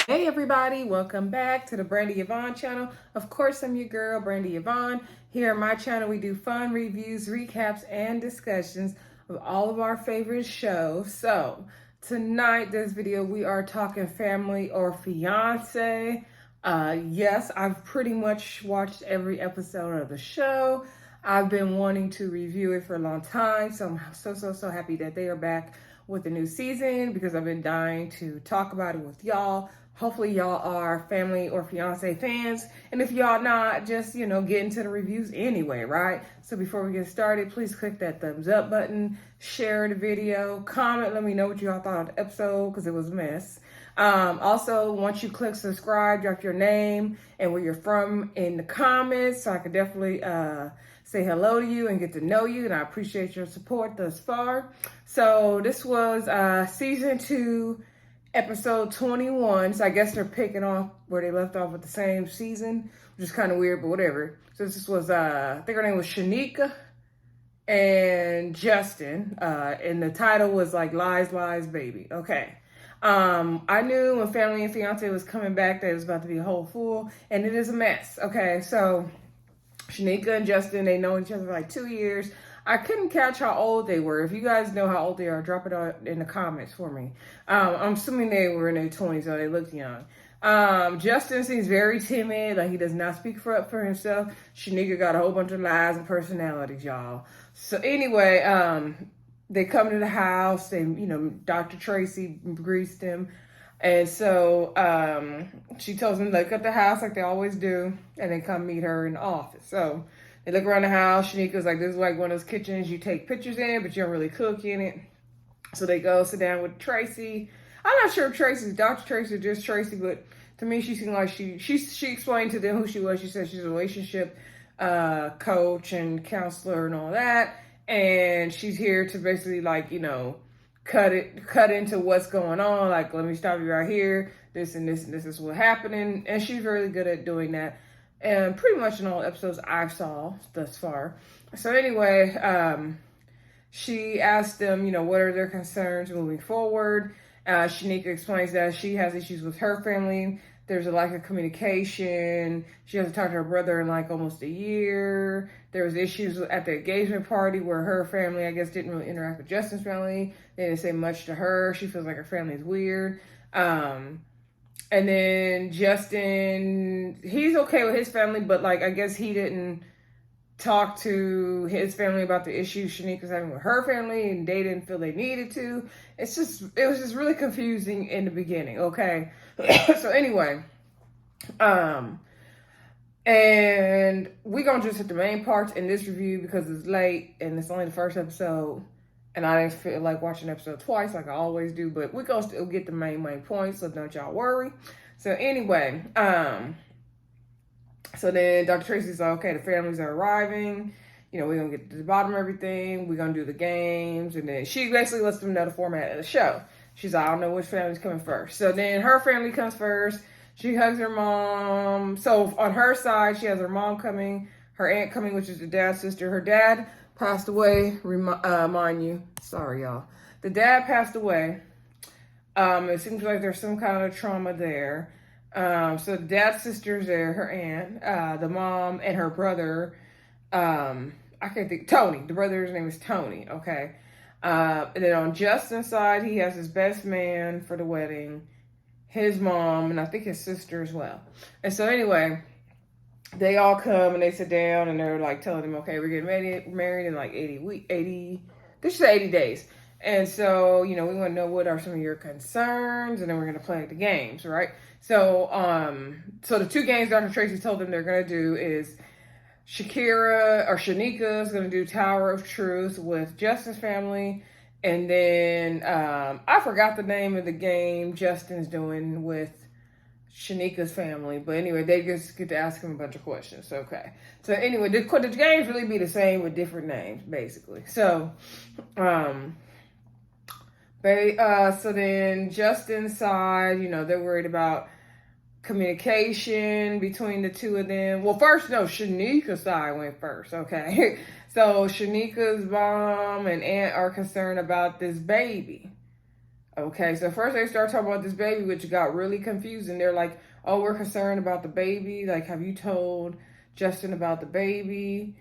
Hey everybody, welcome back to the Brandy Yvonne channel. Of course, I'm your girl, Brandy Yvonne. Here on my channel, we do fun reviews, recaps, and discussions of all of our favorite shows. So, tonight, this video, we are talking Family or Fiancé. Yes, I've pretty much watched every episode of the show. I've been wanting to review it for a long time, so I'm so happy that they are back with the new season because I've been dying to talk about it with y'all. Hopefully y'all are Family or Fiancé fans. And if y'all not, just, get into the reviews anyway, right? So before we get started, please click that thumbs up button, share the video, comment, let me know what y'all thought of the episode because it was a mess. Also, once you click subscribe, drop your name and where you're from in the comments so I can definitely say hello to you and get to know you. And I appreciate your support thus far. So this was season 2, episode 21. So I guess they're picking off where they left off with the same season, which is kind of weird, but whatever. So this was, I think her name was Shanika and Justin. And the title was like Lies, Lies, Baby. Okay. I knew when Family and Fiancé was coming back that it was about to be a whole fool, and it is a mess. Okay. So Shanika and Justin, they know each other for like 2 years. I couldn't catch how old they were. If you guys know how old they are, drop it out in the comments for me. I'm assuming they were in their 20s, so they looked young. Justin seems very timid, like he does not speak up for himself. Shanika got a whole bunch of lies and personalities, y'all. So anyway, they come to the house. They, Dr. Tracy greets them. And so she tells them to look at the house like they always do, and they come meet her in the office. So they look around the house. Shanika's like, this is like one of those kitchens you take pictures in, but you don't really cook in it. So they go sit down with Tracy. I'm not sure if Tracy's Dr. Tracy or just Tracy, but to me, she seemed like she explained to them who she was. She said she's a relationship coach and counselor and all that. And she's here to basically cut into what's going on. Like, let me stop you right here. This and this and this is what's happening. And she's really good at doing that. And pretty much in all episodes I saw thus far. So anyway, she asked them, what are their concerns moving forward? Shanika explains that she has issues with her family. There's a lack of communication. She hasn't talked to her brother in like almost a year. There was issues at the engagement party where her family, I guess, didn't really interact with Justin's family. They didn't say much to her. She feels like her family is weird. And then Justin, he's okay with his family, but I guess he didn't talk to his family about the issues Shanika's having with her family, and they didn't feel they needed to. It was just really confusing in the beginning, okay? So anyway, and we're gonna just hit the main parts in this review because it's late and it's only the first episode. And I didn't feel like watching the episode twice like I always do, but we're going to still get the main points, so don't y'all worry. So anyway, so then Dr. Tracy's like, okay, the families are arriving. We're going to get to the bottom of everything. We're going to do the games. And then she basically lets them know the format of the show. She's like, I don't know which family's coming first. So then her family comes first. She hugs her mom. So on her side, she has her mom coming, her aunt coming, which is the dad's sister. Her dad passed away, mind you. Sorry, y'all. The dad passed away. It seems like there's some kind of trauma there. So the dad's sister's there, her aunt, the mom, and her brother. I can't think. Tony. The brother's name is Tony. Okay. And then on Justin's side, he has his best man for the wedding, his mom, and I think his sister as well. And so anyway, they all come and they sit down and they're like telling them, okay, we're getting married in like 80 days. And so, we want to know what are some of your concerns, and then we're going to play the games, right? So, so the 2 games Dr. Tracy told them they're going to do is Shanika is going to do Tower of Truth with Justin's family. And then, I forgot the name of the game Justin's doing with Shanika's family, but anyway, they just get to ask him a bunch of questions. Okay. So anyway, the games really be the same with different names, basically. So, so then Justin's side, they're worried about communication between the two of them. Well, first, no, Shanika's side went first. Okay. So Shanika's mom and aunt are concerned about this baby. Okay, so first they start talking about this baby, which got really confusing. They're like, oh, we're concerned about the baby. Like, have you told Justin about the baby?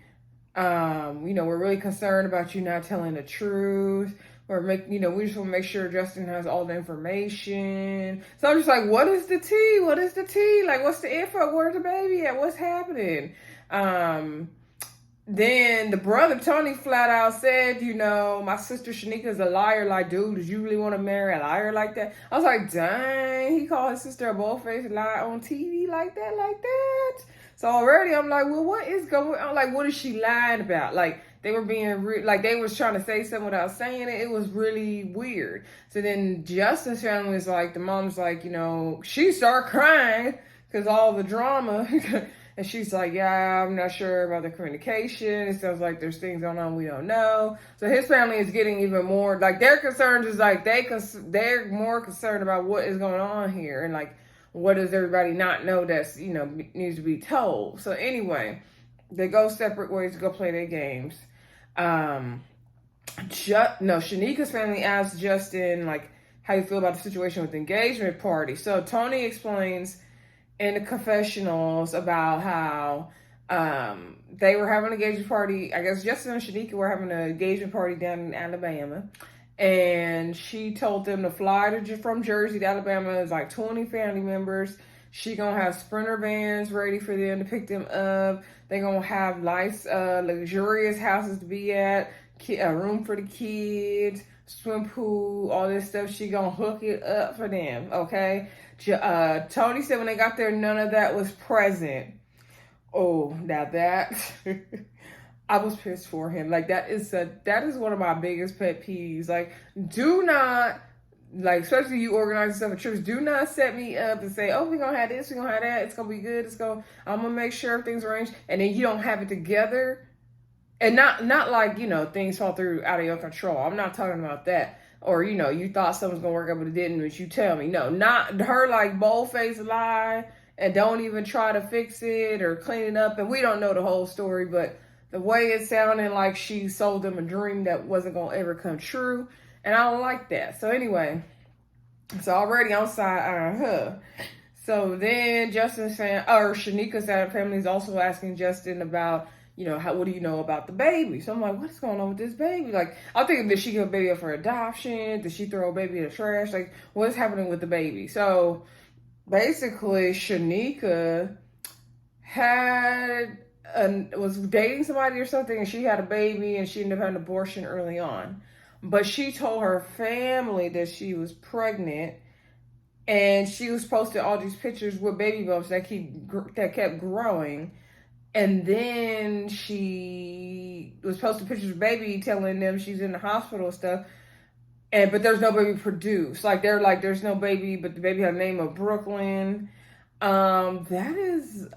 We're really concerned about you not telling the truth. We just want to make sure Justin has all the information. So I'm just like, what is the tea? What is the tea? Like, what's the info? Where's the baby at? What's happening? Then the brother Tony flat out said, my sister Shanika is a liar. Like, dude, did you really want to marry a liar like that? I was like, dang, he called his sister a bold-faced lie on TV like that. So already I'm like, well, what is going on? Like, what is she lying about? Like, they were being like they was trying to say something without saying it. It was really weird. So then Justin's family was like, the mom's like, she started crying because all the drama. And she's like, yeah, I'm not sure about the communication. It sounds like there's things going on we don't know. So his family is getting even more, like, their concerns is like they're more concerned about what is going on here. And like, what does everybody not know that's, needs to be told. So anyway, they go separate ways to go play their games. Shanika's family asked Justin, like, how you feel about the situation with the engagement party. So Tony explains in the confessionals about how they were having an engagement party. I guess Justin and Shanika were having an engagement party down in Alabama. And she told them to fly from Jersey to Alabama. It's like 20 family members. She gonna have Sprinter vans ready for them to pick them up. They gonna have nice, luxurious houses to be at, a room for the kids, swim pool, all this stuff. She gonna hook it up for them, okay? Tony said when they got there, none of that was present. Oh, now that I was pissed for him. Like, that is one of my biggest pet peeves. Like, do not, like, especially you organizing stuff at trips, do not set me up and say, oh, we're gonna have this, we're gonna have that, it's gonna be good, I'm gonna make sure everything's arranged, and then you don't have it together. And not like, things fall through out of your control. I'm not talking about that. Or, you thought something was going to work out, but it didn't, but you tell me. No, not her, like, bold-faced lie and don't even try to fix it or clean it up. And we don't know the whole story, but the way it sounded like she sold them a dream that wasn't going to ever come true. And I don't like that. So anyway, so already on side her. So then Shanika's family is also asking Justin about, what do you know about the baby? So I'm like, what's going on with this baby? Like, I'm thinking, did she give a baby up for adoption? Did she throw a baby in the trash? Like, what's happening with the baby? So basically, Shanika was dating somebody or something, and she had a baby, and she ended up having an abortion early on. But she told her family that she was pregnant, and she was posting all these pictures with baby bumps that kept growing. And then she was posting pictures of baby, telling them she's in the hospital and stuff. But there's no baby produced. Like, they're like, there's no baby, but the baby had the name of Brooklyn. I didn't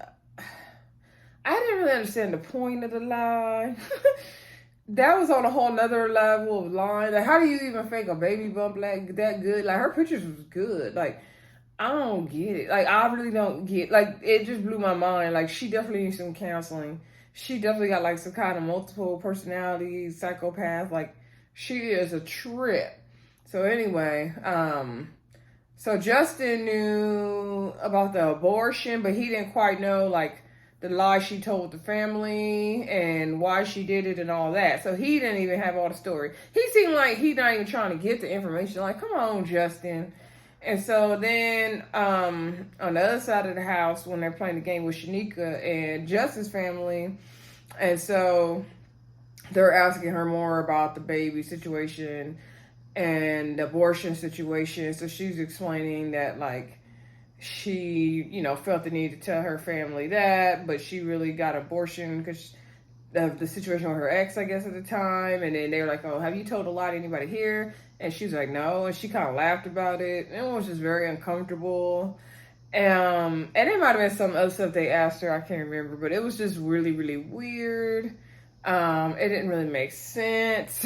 really understand the point of the lie. That was on a whole nother level of lying. Like, how do you even fake a baby bump like that good? Like, her pictures was good. Like, I don't get it. Like, I really don't get, like, it just blew my mind. Like, she definitely needs some counseling. She definitely got, like, some kind of multiple personality, psychopath. Like, she is a trip. So anyway, so Justin knew about the abortion, but he didn't quite know, like, the lie she told the family and why she did it and all that. So he didn't even have all the story. He seemed like he's not even trying to get the information. Like, come on, Justin. And so then on the other side of the house, when they're playing the game with Shanika and Justin's family, and so they're asking her more about the baby situation and the abortion situation. So she's explaining that, like, she, felt the need to tell her family that, but she really got abortion because of the situation with her ex, I guess, at the time. And then they were like, oh, have you told a lie to anybody here? And she was like, no. And she kind of laughed about it. And it was just very uncomfortable. And it might have been some other stuff they asked her. I can't remember. But it was just really, really weird. It didn't really make sense.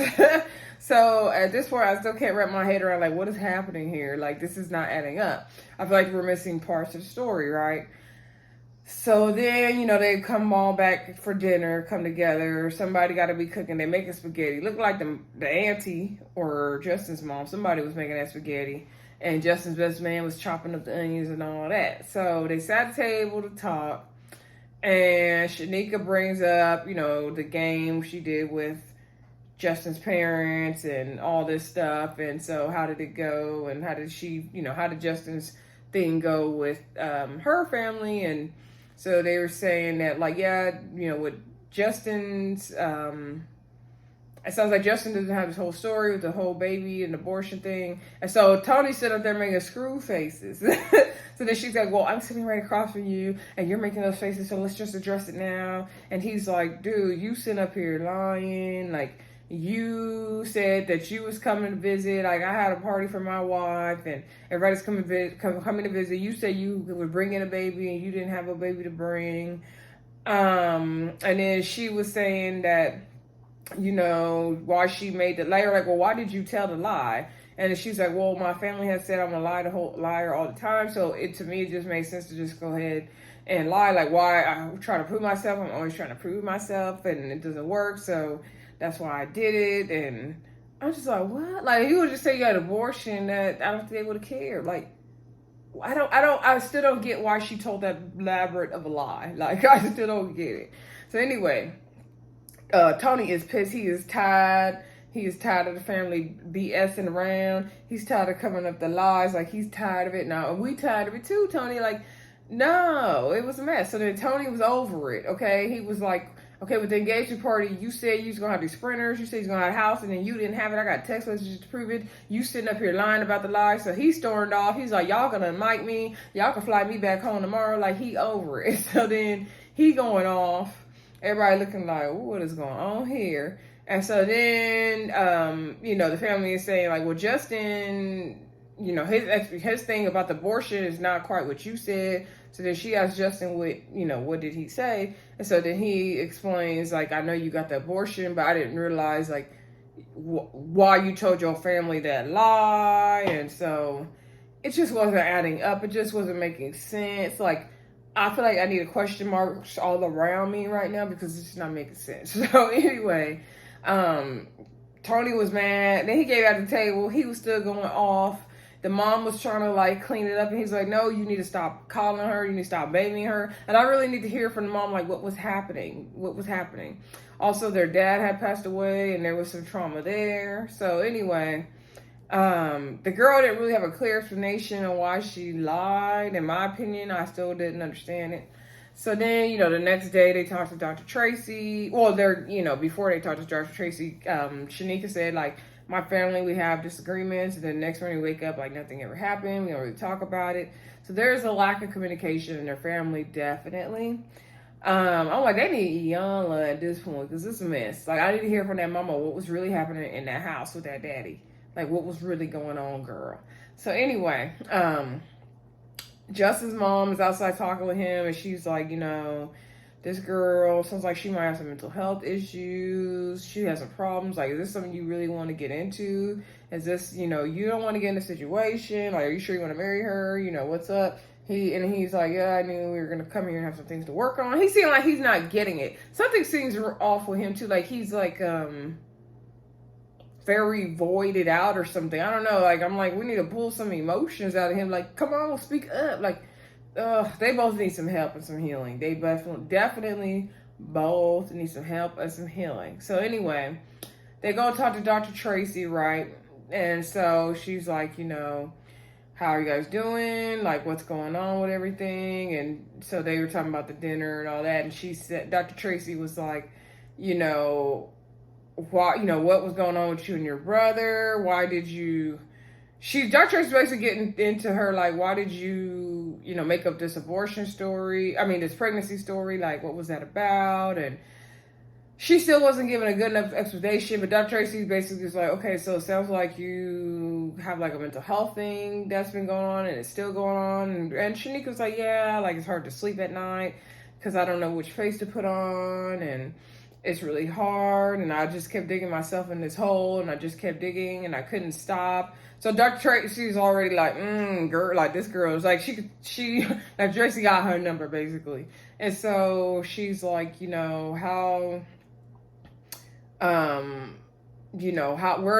So at this point, I still can't wrap my head around, like, what is happening here? Like, this is not adding up. I feel like we're missing parts of the story, right? So then, they come all back for dinner, come together. Somebody got to be cooking. They making spaghetti. Looked like the auntie or Justin's mom. Somebody was making that spaghetti. And Justin's best man was chopping up the onions and all that. So they sat at the table to talk. And Shanika brings up, the game she did with Justin's parents and all this stuff. And so how did it go? And how did how did Justin's thing go with her family? And so they were saying that, like, yeah, with Justin's, it sounds like Justin doesn't have his whole story with the whole baby and abortion thing. And so Tony stood up there making screw faces. So then she's like, well, I'm sitting right across from you and you're making those faces, so let's just address it now. And he's like, dude, you sitting up here lying. Like, you said that you was coming to visit. Like, I had a party for my wife and everybody's coming to visit. You said you would bring in a baby and you didn't have a baby to bring. And then she was saying that, why she made the lie. Like, well, why did you tell the lie? And then she's like, well, my family has said I'm a liar all the time. So it just made sense to just go ahead and lie. Like, why I try to prove myself. I'm always trying to prove myself and it doesn't work. So that's why I did it. And I'm just like, what? Like, you would just say you had an abortion, that I don't think they would have cared. Like, I still don't get why she told that elaborate of a lie. Like, I still don't get it. So anyway, Tony is pissed. He is tired. He is tired of the family BSing around. He's tired of covering up the lies. Like, he's tired of it. Now, and we tired of it too, Tony. Like, no, it was a mess. So then Tony was over it, okay? He was like, okay, with the engagement party, you said you was going to have these sprinters. You said you was going to have a house, and then you didn't have it. I got text messages to prove it. You sitting up here lying about the lies. So he stormed off. He's like, y'all going to invite me. Y'all can fly me back home tomorrow. Like, he over it. So then he going off. Everybody looking like, what is going on here? And so then, the family is saying, like, well, Justin, his thing about the abortion is not quite what you said. So then she asked Justin, what did he say? And so then he explains, like, I know you got the abortion, but I didn't realize, like, why you told your family that lie. And so it just wasn't adding up. It just wasn't making sense. Like, I feel like I need a question marks all around me right now because it's just not making sense. So anyway, Tony was mad. Then he gave out the table. He was still going off. The mom was trying to, like, clean it up. And he's like, no, you need to stop calling her. You need to stop babying her. And I really need to hear from the mom, like, what was happening. What was happening. Also, their dad had passed away and there was some trauma there. So anyway, the girl didn't really have a clear explanation on why she lied. In my opinion, I still didn't understand it. So then, the next day they talked to Dr. Tracy. Well, before they talked to Dr. Tracy, Shanika said, like, my family, we have disagreements. And then the next morning we wake up like nothing ever happened. We don't really talk about it. So there's a lack of communication in their family, definitely. I'm like, they need Iyanla at this point because it's a mess. Like, I need to hear from that mama what was really happening in that house with that daddy. Like, what was really going on, girl? So anyway, Justin's mom is outside talking with him, and she's like, this girl sounds like she might have some mental health issues. She has some problems. Like, is this something you really want to get into? Is this, you don't want to get in a situation? Like, are you sure you want to marry her? What's up? He's like, yeah, I knew we were going to come here and have some things to work on. He seemed like he's not getting it. Something seems off with him, too. Like, he's like, very voided out or something. I don't know. Like, I'm like, we need to pull some emotions out of him. Like, come on, speak up. Like, they both need some help and some healing. They definitely both need some help and some healing. So anyway, they go talk to Dr. Tracy, right? And so she's like, how are you guys doing? Like, what's going on with everything? And so they were talking about the dinner and all that. And she said, Dr. Tracy was like, why, what was going on with you and your brother? Why did you, Dr. Tracy's basically getting into her, like, why did you, make up this abortion story? I mean, this pregnancy story, like, what was that about? And she still wasn't given a good enough explanation, but Dr. Tracy basically was like, okay, so it sounds like you have, like, a mental health thing that's been going on and it's still going on. And Shanika was like, yeah, like, it's hard to sleep at night because I don't know which face to put on. And it's really hard, and I just kept digging myself in this hole, and I just kept digging, and I couldn't stop. So Dr. Tracy's already like, girl, like this girl is like, she, like Tracy got her number basically. And so she's like, where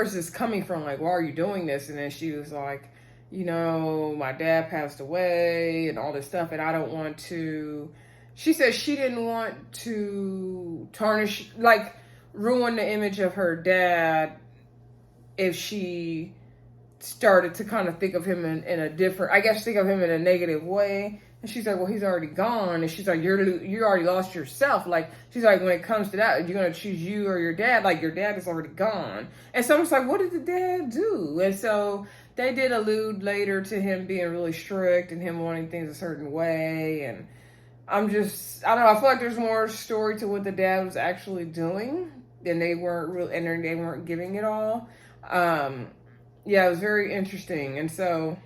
is this coming from? Like, why are you doing this? And then she was like, my dad passed away and all this stuff, and I don't want to. She said she didn't want to tarnish, like, ruin the image of her dad if she started to kind of think of him in a different, I guess, think of him in a negative way. And she's like, well, he's already gone. And she's like, you already lost yourself. Like, she's like, when it comes to that, you're going to choose you or your dad. Like, your dad is already gone. And so I was like, what did the dad do? And so they did allude later to him being really strict and him wanting things a certain way. And I don't know. I feel like there's more story to what the dad was actually doing, and they weren't giving it all. Yeah, it was very interesting. And so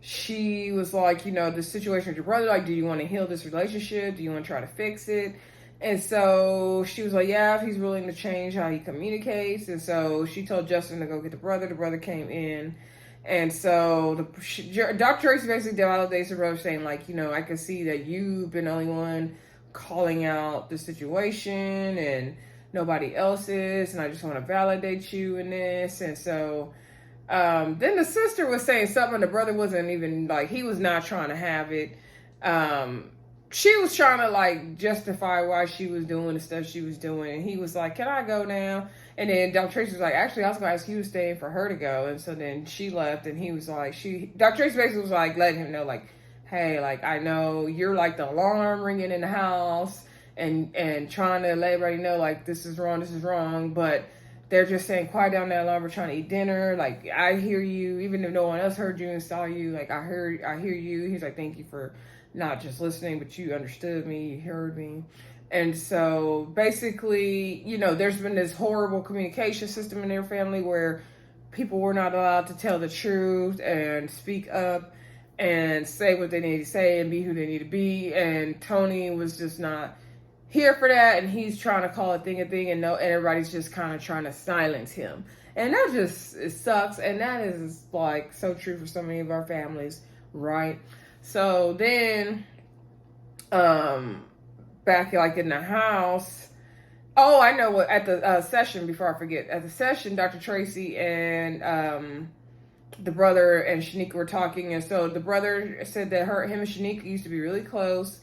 she was like, the situation with your brother, like, do you want to heal this relationship? Do you want to try to fix it? And so she was like, yeah, if he's willing to change how he communicates. And so she told Justin to go get the brother. The brother came in. And so Dr. Tracy basically validates the brother, saying, like, I can see that you've been the only one calling out the situation and nobody else is. And I just want to validate you in this. And so then the sister was saying something. The brother wasn't even, like, he was not trying to have it. She was trying to, like, justify why she was doing the stuff she was doing. And he was like, can I go now? And then Dr. Tracy was like, actually, I was going to ask you to stay and for her to go. And so then she left, and he was like, Dr. Tracy basically was like, letting him know, like, hey, like, I know you're like the alarm ringing in the house and trying to let everybody know, like, this is wrong. But they're just saying, quiet down that alarm, we're trying to eat dinner. Like, I hear you, even if no one else heard you and saw you, like, I hear you. He's like, thank you for not just listening, but you understood me, you heard me. And so basically, there's been this horrible communication system in their family where people were not allowed to tell the truth and speak up and say what they need to say and be who they need to be. And Tony was just not here for that. And he's trying to call a thing, and everybody's just kind of trying to silence him. And that just, it sucks. And that is, like, so true for so many of our families, right? So then, back, like, in the house, oh, I know what, at the session, before I forget, at the session, Dr. Tracy and the brother and Shanika were talking, and so the brother said that him and Shanika used to be really close,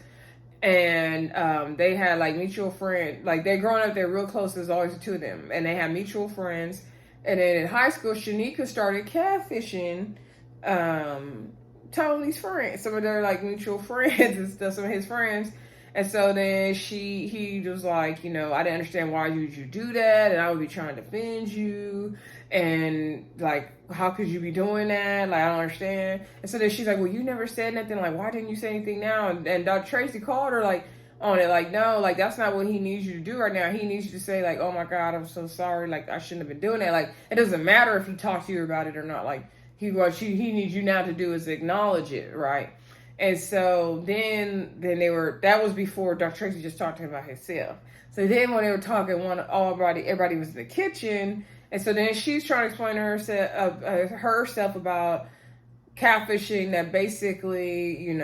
and they had, like, mutual friends, like, they growing up, they're real close, there's always the two of them, and they had mutual friends. And then in high school, Shanika started catfishing Tony's friends, some of their, like, mutual friends and stuff, some of his friends. And so then he was like, I didn't understand why would you do that, and I would be trying to defend you, and, like, how could you be doing that? Like, I don't understand. And so then she's like, well, you never said nothing. Like, why didn't you say anything now? And Dr. Tracy called her, like, on it, like, no, like, that's not what he needs you to do right now. He needs you to say, like, oh my God, I'm so sorry. Like, I shouldn't have been doing that. Like, it doesn't matter if he talked to you about it or not. Like, what he needs you now to do is acknowledge it, right? And so then that was before Dr. Tracy just talked to him about himself. So then when they were talking, everybody was in the kitchen. And so then she's trying to explain to herself about catfishing, that basically,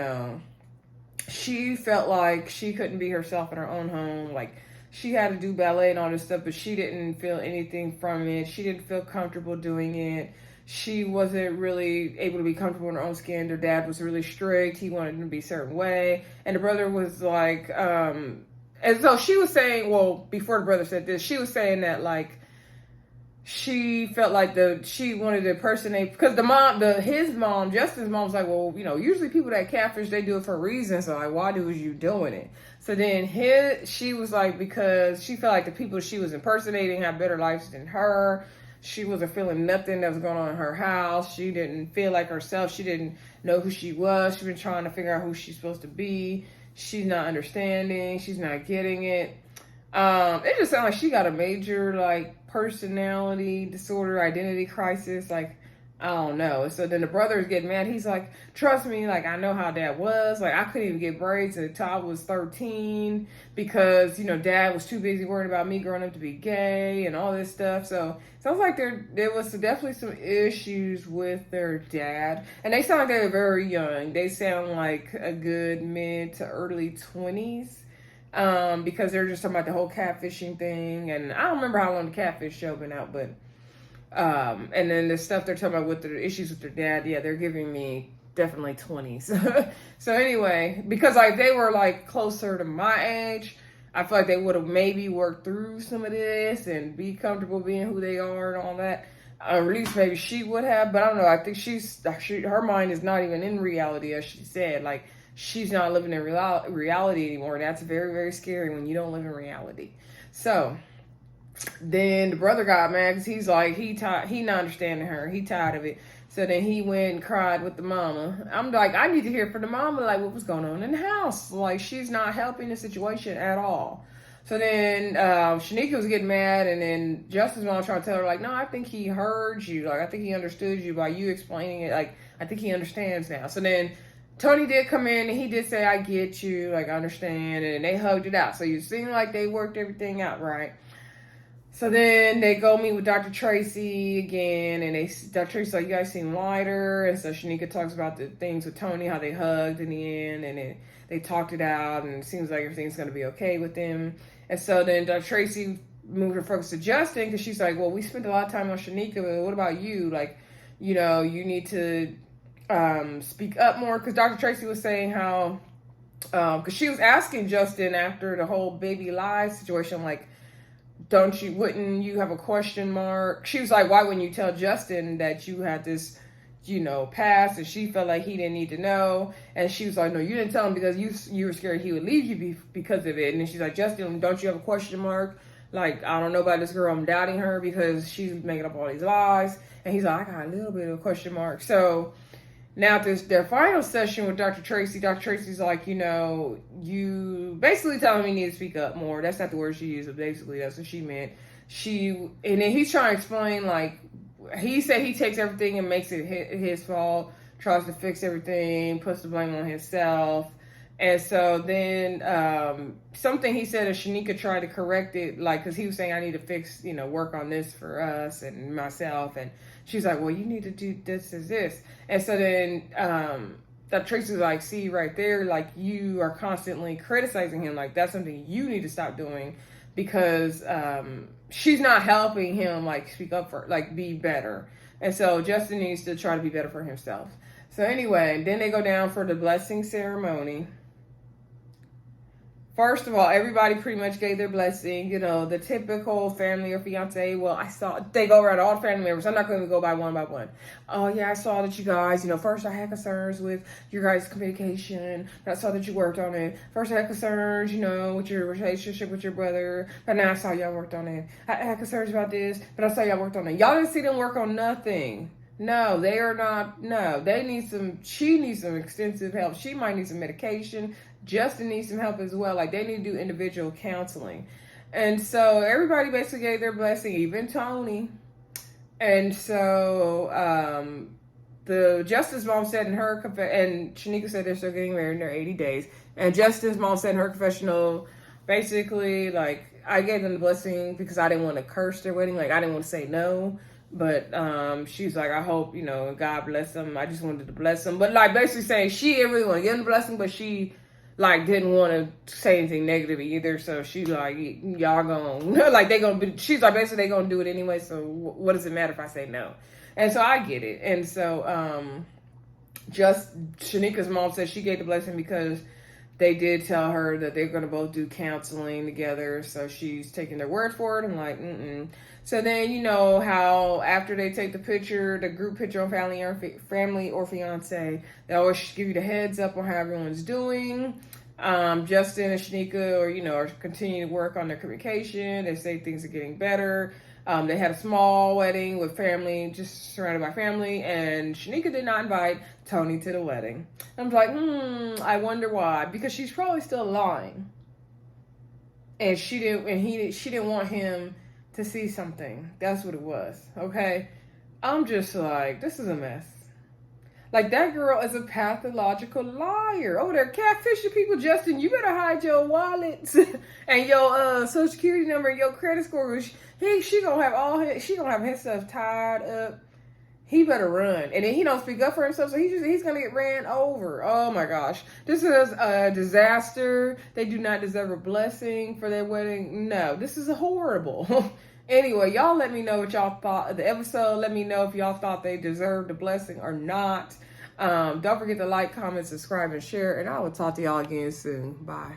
she felt like she couldn't be herself in her own home. Like, she had to do ballet and all this stuff, but she didn't feel anything from it. She didn't feel comfortable doing it. She wasn't really able to be comfortable in her own skin. Her dad was really strict. He wanted to be a certain way. And the brother was like, and so she was saying, well, before the brother said this, she was saying that, like, she felt like she wanted to impersonate, because his mom, Justin's mom, was like, well, usually people that catfish, they do it for a reason. So, like, why was you doing it? So then she was like, because she felt like the people she was impersonating had better lives than her. She wasn't feeling nothing that was going on in her house. She didn't feel like herself. She didn't know who she was. She's been trying to figure out who she's supposed to be. She's not understanding. She's not getting it. It just sounds like she got a major, like, personality disorder, identity crisis. Like, I don't know. So then the brother is getting mad. He's like, trust me, like, I know how dad was. Like, I couldn't even get braids until I was 13 because, dad was too busy worrying about me growing up to be gay and all this stuff. So sounds like there was definitely some issues with their dad. And they sound like they were very young. They sound like a good mid to early 20s. Because they're just talking about the whole catfishing thing. And I don't remember how long the catfish show been out, but and then the stuff they're talking about with the issues with their dad, yeah, they're giving me definitely 20s. So anyway, because like they were like closer to my age, I feel like they would have maybe worked through some of this and be comfortable being who they are and all that. Or at least maybe she would have, but I don't know. I think her mind is not even in reality, as she said. Like she's not living in reality anymore. That's very, very scary when you don't live in reality. So then the brother got mad because he's like, he not understanding her. He tired of it. So then he went and cried with the mama. I'm like, I need to hear from the mama, like, what was going on in the house. Like, she's not helping the situation at all. So then Shanika was getting mad, and then Justin's mom tried to tell her, like, no, I think he heard you. Like, I think he understood you by you explaining it. Like, I think he understands now. So then Tony did come in, and he did say, I get you. Like, I understand. And they hugged it out. So you seem like they worked everything out, right? So then they go meet with Dr. Tracy again, and Dr. Tracy's like, you guys seem lighter. And so Shanika talks about the things with Tony, how they hugged in the end, and they talked it out, and it seems like everything's going to be okay with them. And so then Dr. Tracy moved her focus to Justin, because she's like, well, we spent a lot of time on Shanika, but what about you? Like, you need to speak up more, because Dr. Tracy was saying how, because she was asking Justin after the whole baby lies situation, like, wouldn't you have a question mark? She was like, why wouldn't you tell Justin that you had this, past? And she felt like he didn't need to know. And she was like, no, you didn't tell him because you were scared he would leave you because of it. And then she's like, Justin, don't you have a question mark? Like, I don't know about this girl. I'm doubting her because she's making up all these lies. And he's like, I got a little bit of a question mark. So now their final session with Dr. Tracy's like, you basically telling me you need to speak up more. That's not the word she used, but basically that's what she meant. And then he's trying to explain, like, he said he takes everything and makes it his fault, tries to fix everything, puts the blame on himself. And so then something he said, and Shanika tried to correct it, like, because he was saying, I need to fix, work on this for us and myself. And she's like, well, you need to do this. And so then that Tracy's like, see right there, like, you are constantly criticizing him. Like, that's something you need to stop doing, because she's not helping him, like, speak up for, like, be better. And so Justin needs to try to be better for himself. So anyway, then they go down for the blessing ceremony. First of all, everybody pretty much gave their blessing, the typical family or fiancé. Well, they go around all the family members. I'm not going to go by one. Oh, yeah, I saw that you guys, first I had concerns with your guys' communication. I saw that you worked on it. First I had concerns, with your relationship with your brother. But now I saw y'all worked on it. I had concerns about this, but I saw y'all worked on it. Y'all didn't see them work on nothing. No, they are not. No, she needs some extensive help. She might need some medication. Justin needs some help as well. Like, they need to do individual counseling. And so everybody basically gave their blessing, even Tony. And so the Justin's mom said in her and Shanika said they're still getting married in their 80 days. And Justin's mom said in her confessional, basically, like, I gave them the blessing because I didn't want to curse their wedding. Like, I didn't want to say no. But she's like, I hope, God bless them. I just wanted to bless them. But, like, basically saying she didn't really want to give them the blessing, but she, like, didn't want to say anything negative either. So she's like, y'all gonna, like, she's like, basically they gonna do it anyway. So what does it matter if I say no? And so I get it. And so Shanika's mom said she gave the blessing because they did tell her that they're going to both do counseling together. So she's taking their word for it. I'm like, So then, how after they take the picture, the group picture on family or fiance, they always give you the heads up on how everyone's doing. Justin and Shanika are continuing to work on their communication. They say things are getting better. They had a small wedding with family, just surrounded by family, and Shanika did not invite Tony to the wedding. I'm like, I wonder why. Because she's probably still lying, and she didn't want him to see something. That's what it was, okay? I'm just like, this is a mess. Like, that girl is a pathological liar over there catfishing people. Justin, you better hide your wallets and your social security number and your credit score. She gonna have she gonna have his stuff tied up. He better run. And then he don't speak up for himself, so he's gonna get ran over. Oh my gosh. This is a disaster. They do not deserve a blessing for their wedding. No, this is horrible. Anyway, y'all let me know what y'all thought of the episode. Let me know if y'all thought they deserved a blessing or not. Don't forget to like, comment, subscribe, and share. And I will talk to y'all again soon. Bye.